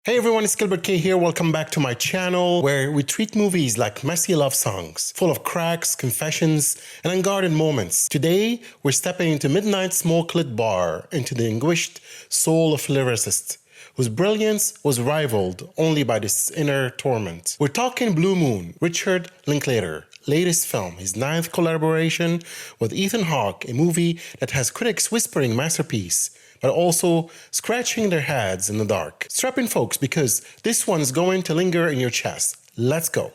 Hey everyone, it's Gilbert.K here. Welcome back to my channel where we treat movies like messy love songs, full of cracks, confessions, and unguarded moments. Today, we're stepping into midnight smoke-lit bar, into the anguished soul of a lyricist, whose brilliance was rivaled only by this inner torment. We're talking Blue Moon, Richard Linklater. Latest film, his 9th collaboration with Ethan Hawke, a movie that has critics whispering masterpiece, but also scratching their heads in the dark. Strap in, folks, because this one's going to linger in your chest. Let's go.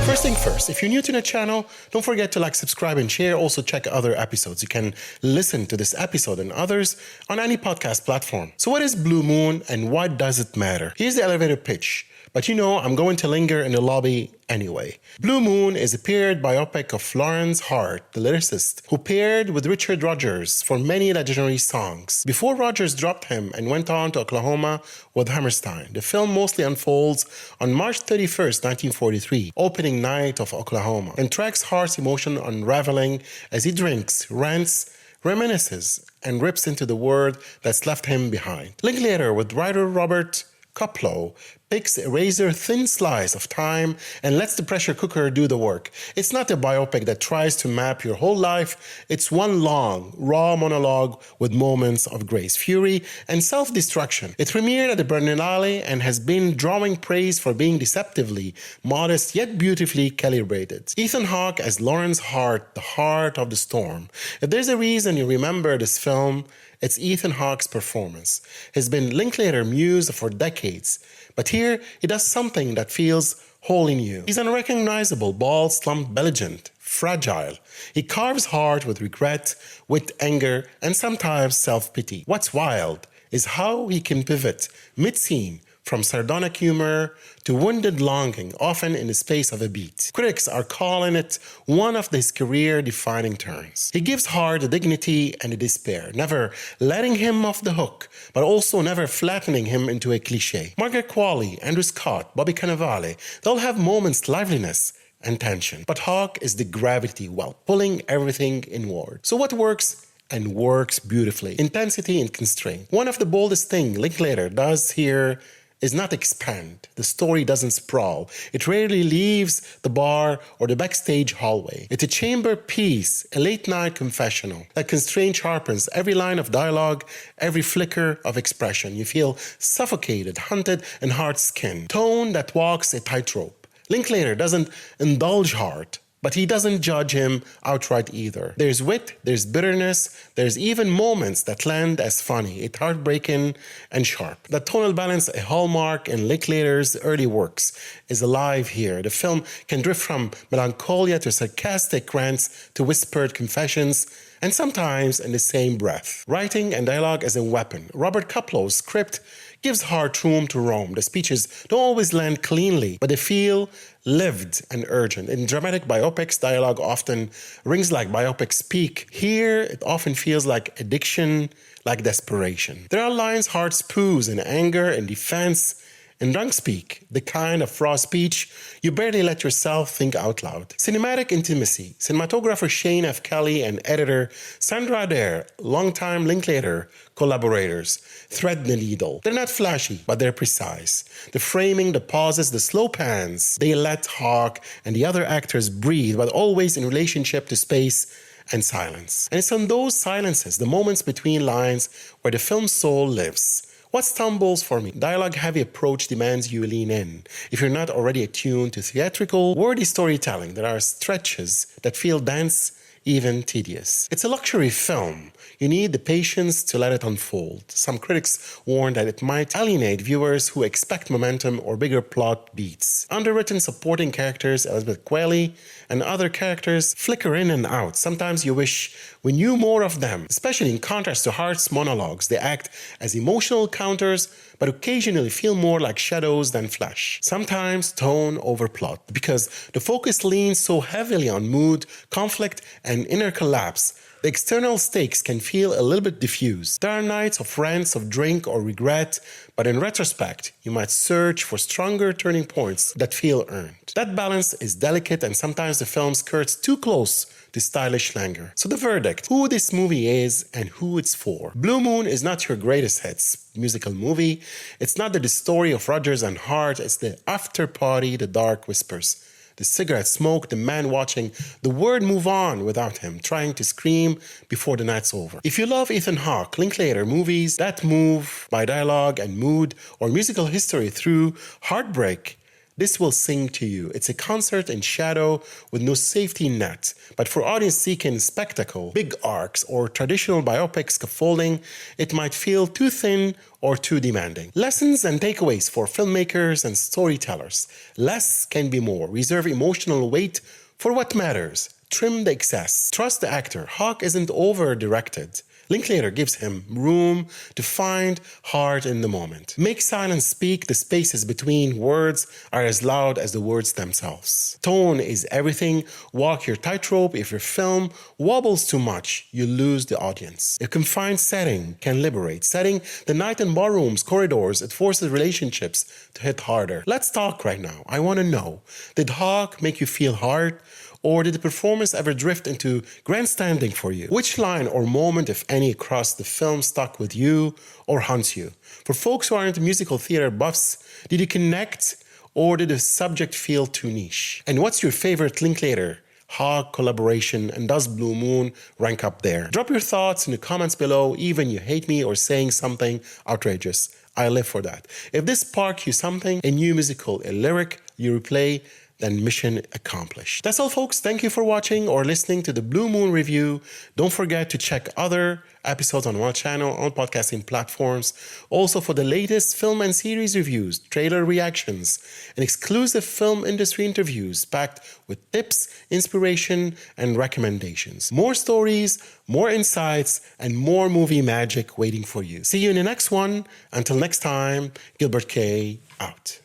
First thing first, if you're new to the channel, don't forget to like, subscribe, and share. Also check other episodes. You can listen to this episode and others on any podcast platform. So what is Blue Moon and why does it matter? Here's the elevator pitch. But I'm going to linger in the lobby anyway. Blue Moon is a period biopic of Lawrence Hart, the lyricist, who paired with Richard Rodgers for many legendary songs. Before Rodgers dropped him and went on to Oklahoma with Hammerstein, the film mostly unfolds on March 31st, 1943, opening night of Oklahoma, and tracks Hart's emotion unraveling as he drinks, rants, reminisces, and rips into the world that's left him behind. Linklater, with writer Robert Kaplow, picks a razor-thin slice of time and lets the pressure cooker do the work. It's not a biopic that tries to map your whole life. It's one long, raw monologue with moments of grace, fury, and self-destruction. It premiered at the Berlinale and has been drawing praise for being deceptively modest yet beautifully calibrated. Ethan Hawke as Lawrence Hart, the heart of the storm. If there's a reason you remember this film, it's Ethan Hawke's performance. He's been Linklater muse for decades, but here he does something that feels wholly new. He's unrecognizable, bald, slumped, belligerent, fragile. He carves Hart with regret, with anger, and sometimes self-pity. What's wild is how he can pivot mid-scene from sardonic humor to wounded longing, often in the space of a beat. Critics are calling it one of his career-defining turns. He gives Hart a dignity and a despair, never letting him off the hook, but also never flattening him into a cliché. Margaret Qualley, Andrew Scott, Bobby Cannavale, they'll have moments, liveliness, and tension. But Hawke is the gravity well, pulling everything inward. So what works? And works beautifully. Intensity and constraint. One of the boldest things Linklater does here is not expand. The story doesn't sprawl. It rarely leaves the bar or the backstage hallway. It's a chamber piece, a late-night confessional. That constraint sharpens every line of dialogue, every flicker of expression. You feel suffocated, hunted, and hard-skinned. Tone that walks a tightrope. Linklater doesn't indulge Hart, but he doesn't judge him outright either. There's wit, there's bitterness, there's even moments that land as funny. It's heartbreaking and sharp. The tonal balance, a hallmark in Linklater's early works, is alive here. The film can drift from melancholia to sarcastic rants to whispered confessions, and sometimes in the same breath. Writing and dialogue as a weapon. Robert Kaplow's script gives Hart room to roam. The speeches don't always land cleanly, but they feel lived and urgent. In dramatic biopics, dialogue often rings like biopics speak. Here, it often feels like addiction, like desperation. There are lines Hart spews in anger and defense, in drunk speak, the kind of raw speech you barely let yourself think out loud. Cinematic intimacy. Cinematographer Shane F. Kelly and editor Sandra Adair, longtime Linklater collaborators, thread the needle. They're not flashy, but they're precise. The framing, the pauses, the slow pans, they let Hawke and the other actors breathe, but always in relationship to space and silence. And it's on those silences, the moments between lines, where the film's soul lives. What stumbles for me? Dialogue-heavy approach demands you lean in. If you're not already attuned to theatrical, wordy storytelling, there are stretches that feel dense, even tedious. It's a luxury film. You need the patience to let it unfold. Some critics warn that it might alienate viewers who expect momentum or bigger plot beats. Underwritten supporting characters, Elizabeth Qualley, and other characters flicker in and out. Sometimes you wish we knew more of them, especially in contrast to Hart's monologues. They act as emotional counters, but occasionally feel more like shadows than flesh. Sometimes tone over plot, because the focus leans so heavily on mood, conflict, and inner collapse. The external stakes can feel a little bit diffuse. There are nights of rants of drink or regret, but in retrospect, you might search for stronger turning points that feel earned. That balance is delicate, and sometimes the film skirts too close to stylish languor. So the verdict, who this movie is and who it's for. Blue Moon is not your greatest hits musical movie. It's not the story of Rodgers and Hart. It's the after party, the dark whispers. The cigarette smoke, the man watching the world move on without him, trying to scream before the night's over. If you love Ethan Hawke, Linklater movies that move by dialogue and mood or musical history through heartbreak, this will sing to you. It's a concert in shadow with no safety net. But for audience seeking spectacle, big arcs, or traditional biopic scaffolding, it might feel too thin or too demanding. Lessons and takeaways for filmmakers and storytellers. Less can be more. Reserve emotional weight for what matters. Trim the excess. Trust the actor. Hawke isn't over-directed. Linklater gives him room to find heart in the moment. Make silence speak. The spaces between words are as loud as the words themselves. Tone is everything. Walk your tightrope. If your film wobbles too much, you lose the audience. A confined setting can liberate. Setting the night in ballrooms, corridors, it forces relationships to hit harder. Let's talk right now. I want to know, did Hawke make you feel hard? Or did the performance ever drift into grandstanding for you? Which line or moment, if any, across the film stuck with you or haunts you? For folks who aren't musical theater buffs, did you connect or did the subject feel too niche? And what's your favorite Linklater Hawke collaboration, and does Blue Moon rank up there? Drop your thoughts in the comments below, even you hate me or saying something outrageous. I live for that. If this sparked you something, a new musical, a lyric you replay, then mission accomplished. That's all, folks. Thank you for watching or listening to the Blue Moon review. Don't forget to check other episodes on our channel, on podcasting platforms. Also for the latest film and series reviews, trailer reactions, and exclusive film industry interviews packed with tips, inspiration, and recommendations. More stories, more insights, and more movie magic waiting for you. See you in the next one. Until next time, Gilbert.K out.